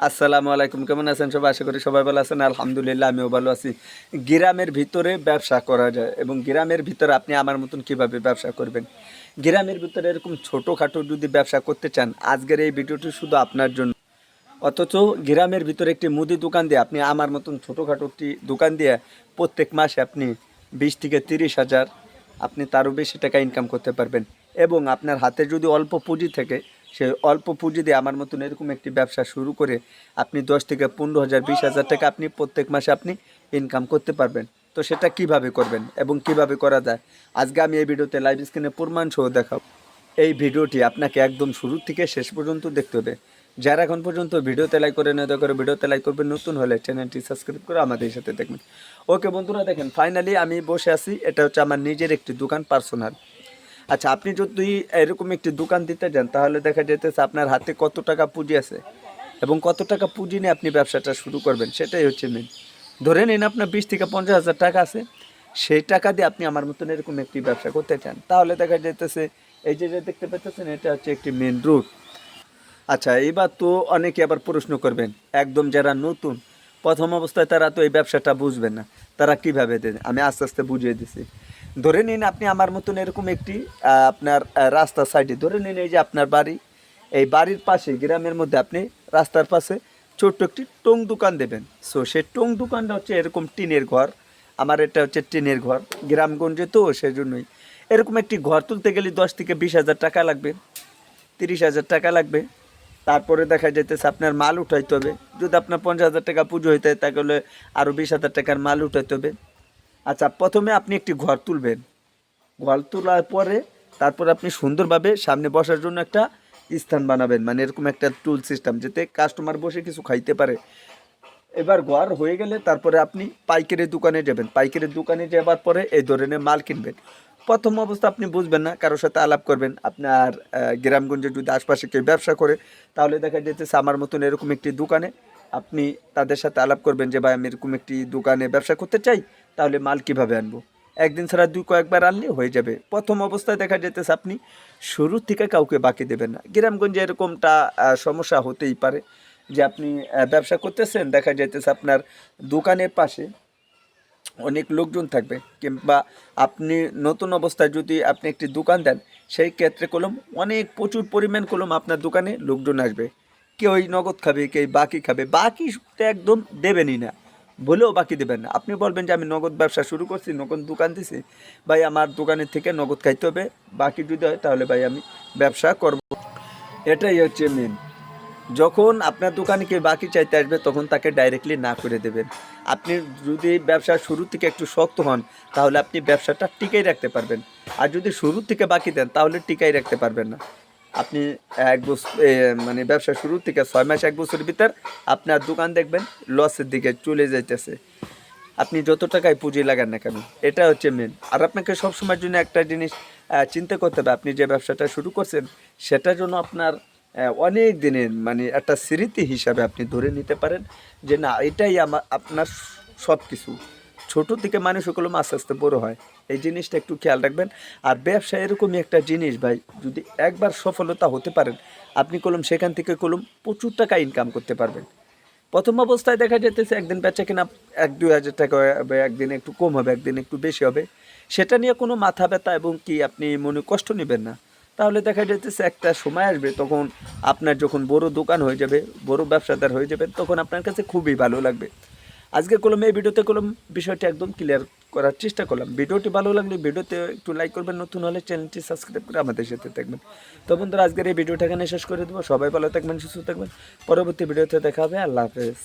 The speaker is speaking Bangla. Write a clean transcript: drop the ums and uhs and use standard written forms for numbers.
আসসালামু আলাইকুম, কেমন আছেন সবাই? আশা করি সবাই ভালো আছেন। আলহামদুলিল্লাহ আমিও ভালো আছি। গ্রামের ভিতরে ব্যবসা করা যায় এবং গ্রামের ভিতরে আপনি আমার মতন কিভাবে ব্যবসা করবেন। গ্রামের ভিতরে এরকম ছোটোখাটো যদি ব্যবসা করতে চান, আজকের এই ভিডিওটি শুধু আপনার জন্য। অথচ গ্রামের ভিতরে একটি মুদি দোকান দিয়ে আপনি আমার মতন ছোটোখাটো একটি দোকান দিয়ে প্রত্যেক মাসে আপনি 20 থেকে 30 হাজার আপনি তারও বেশি টাকা ইনকাম করতে পারবেন। এবং আপনার হাতে যদি অল্প পুঁজি থাকে, সেই অল্প পুঁজি দিয়ে আমার মতন এরকম একটি ব্যবসা শুরু করে আপনি 10 থেকে 15 হাজার 20 হাজার টাকা আপনি প্রত্যেক মাসে আপনি ইনকাম করতে পারবেন। তো সেটা কিভাবে করবেন এবং কিভাবে করা যায়, আজকে আমি এই ভিডিওতে লাইভ স্ক্রিনে প্রমাণ সহ দেখাবো। এই ভিডিওটি আপনাকে একদম শুরু থেকে শেষ পর্যন্ত দেখতে হবে। যারা এখন পর্যন্ত ভিডিওতে লাইক করে না করে ভিডিওতে লাইক করবেন, নতুন হলে চ্যানেলটি সাবস্ক্রাইব করে আমাদের সাথে দেখবেন। ওকে বন্ধুরা, দেখেন ফাইনালি আমি বসে আছি। এটা হচ্ছে আমার নিজের একটি দোকান, পার্সোনাল। আচ্ছা, আপনি যদি এরকম একটি দোকান দিতে যান, তাহলে দেখা যেতেছে আপনার হাতে কত টাকা পুঁজি আছে এবং কত টাকা পুঁজি নিয়ে আপনি ব্যবসাটা শুরু করবেন, সেটাই হচ্ছে মেন। ধরে নিন আপনার 20 থেকে 50 হাজার টাকা আছে, সেই টাকা দিয়ে আপনি আমার মতন এরকম একটি ব্যবসা করতে চান, তাহলে দেখা যেতেছে এই যে দেখতে পাচ্ছেন, এটা হচ্ছে একটি মেন রুট। আচ্ছা, এবার তো অনেকে আবার প্রশ্ন করবেন, একদম যারা নতুন প্রথম অবস্থায়, তারা তো এই ব্যবসাটা বুঝবেন না, তারা কিভাবে দেন। আমি আস্তে আস্তে বুঝিয়ে দিছি। ধরে নিন আপনি আমার মতন এরকম একটি আপনার রাস্তার সাইডে, ধরে নিন এই যে আপনার বাড়ি, এই বাড়ির পাশে গ্রামের মধ্যে আপনি রাস্তার পাশে ছোট্ট একটি টং দোকান দেবেন। সো সেই টং দোকানটা হচ্ছে এরকম টিনের ঘর। আমার এটা হচ্ছে টিনের ঘর, গ্রামগঞ্জে তো সেজন্যই। এরকম একটি ঘর তুলতে গেলে 10 থেকে 20 হাজার টাকা লাগবে, 30 হাজার টাকা লাগবে। তারপরে দেখা যাইতেছে আপনার মাল উঠাইতে হবে। যদি আপনার 50 হাজার টাকা পুজো হইতে হয়, তাহলে আরও 20 হাজার টাকার মাল উঠাইতে হবে। আচ্ছা, প্রথমে আপনি একটি ঘর তুলবেন। ঘর তোলার পরে তারপর আপনি সুন্দরভাবে সামনে বসার জন্য একটা স্থান বানাবেন, মানে এরকম একটা টুল সিস্টেম, যাতে কাস্টমার বসে কিছু খাইতে পারে। এবার ঘর হয়ে গেলে তারপরে আপনি পাইকারি দোকানে যাবেন। পাইকারি দোকানে যাবার পরে এই ধরনের মাল কিনবেন। প্রথম অবস্থা আপনি বুঝবেন না, কারোর সাথে আলাপ করবেন। আপনার গ্রামগঞ্জে যদি আশপাশে কেউ ব্যবসা করে, তাহলে দেখা যেতেছে আমার মতন এরকম একটি দোকানে আপনি তাদের সাথে আলাপ করবেন যে ভাই, আমি এরকম একটি দোকানে ব্যবসা করতে চাই, তাহলে মাল কিভাবে আনবো। একদিন ছাড়া কয়েকবার আনলে হয়ে যাবে। প্রথম অবস্থায় দেখা যেতেছে আপনি শুরু থেকে কাউকে বাকি দেবেন না। গ্রামগঞ্জে এরকমটা সমস্যা হতেই পারে যে আপনি ব্যবসা করতেছেন, দেখা যাইতেছে আপনার দোকানের পাশে অনেক লোকজন থাকবে, কিংবা আপনি নতুন অবস্থায় যদি আপনি একটি দোকান দেন, সেই ক্ষেত্রে অনেক প্রচুর পরিমাণ আপনার দোকানে লোকজন আসবে। কেউ নগদ খাবে, কেউ বাকি খাবে। বাকিটা একদম দেবেনই না, বলেও বাকি দেবেন না। আপনি বলবেন যে আমি নগদ ব্যবসা শুরু করছি, নগদ দোকান দিছি, ভাই আমার দোকানের থেকে নগদ খাইতে হবে, বাকি যদি হয় তাহলে ভাই আমি ব্যবসা করব। এটাই হচ্ছে মেন। যখন আপনার দোকানে কেউ বাকি চাইতে আসবে, তখন তাকে ডাইরেক্টলি না করে দেবেন। আপনি যদি ব্যবসা শুরু থেকে একটু শক্ত হন, তাহলে আপনি ব্যবসাটা টিকাই রাখতে পারবেন। আর যদি শুরু থেকে বাকি দেন, তাহলে টিকাই রাখতে পারবেন না। আপনি 1 বছর মানে ব্যবসা শুরু থেকে 6 মাস 1 বছরের ভিতর আপনার দোকান দেখবেন লসের দিকে চলে যাইতেছে, আপনি যত টাকায় পুঁজি লাগান না কেন। এটা হচ্ছে মেন। আর আপনাকে সবসময়ের জন্য একটা জিনিস চিন্তা করতে হবে, আপনি যে ব্যবসাটা শুরু করছেন, সেটার জন্য আপনার অনেক দিনের মানে একটা স্মৃতি হিসাবে আপনি ধরে নিতে পারেন যে না, এটাই আপনার সব কিছু। ছোটো থেকে মানুষ আস্তে আস্তে বড়ো হয়, এই জিনিসটা একটু খেয়াল রাখবেন। আর ব্যবসা এরকমই একটা জিনিস ভাই, যদি একবার সফলতা হতে পারেন, আপনি সেখান থেকে প্রচুর টাকা ইনকাম করতে পারবেন। প্রথম অবস্থায় দেখা যেতেছে একদিন বেচা কিনা 1-2 হাজার টাকা হবে, একদিন একটু কম হবে, একদিন একটু বেশি হবে। সেটা নিয়ে কোনো মাথা ব্যথা এবং কি আপনি মনে কষ্ট নেবেন না। তাহলে দেখা যেতেছে একটা সময় আসবে, তখন আপনার যখন বড় দোকান হয়ে যাবে, বড় ব্যবসাদার হয়ে যাবেন, তখন আপনার কাছে খুবই ভালো লাগবে। আজকে এই ভিডিওতে বিষয়টি একদম ক্লিয়ার করার চেষ্টা করলাম। ভিডিওটি ভালো লাগলে ভিডিওতে একটু লাইক করবেন, নতুন হলে চ্যানেলটি সাবস্ক্রাইব করে আমাদের সাথে থাকবেন। তো বন্ধুরা, আজকের এই ভিডিওটা এখানে শেষ করে দেবো। সবাই ভালো থাকবেন, সুস্থ থাকবেন। পরবর্তী ভিডিওতে দেখা হবে। আল্লাহ হাফেজ।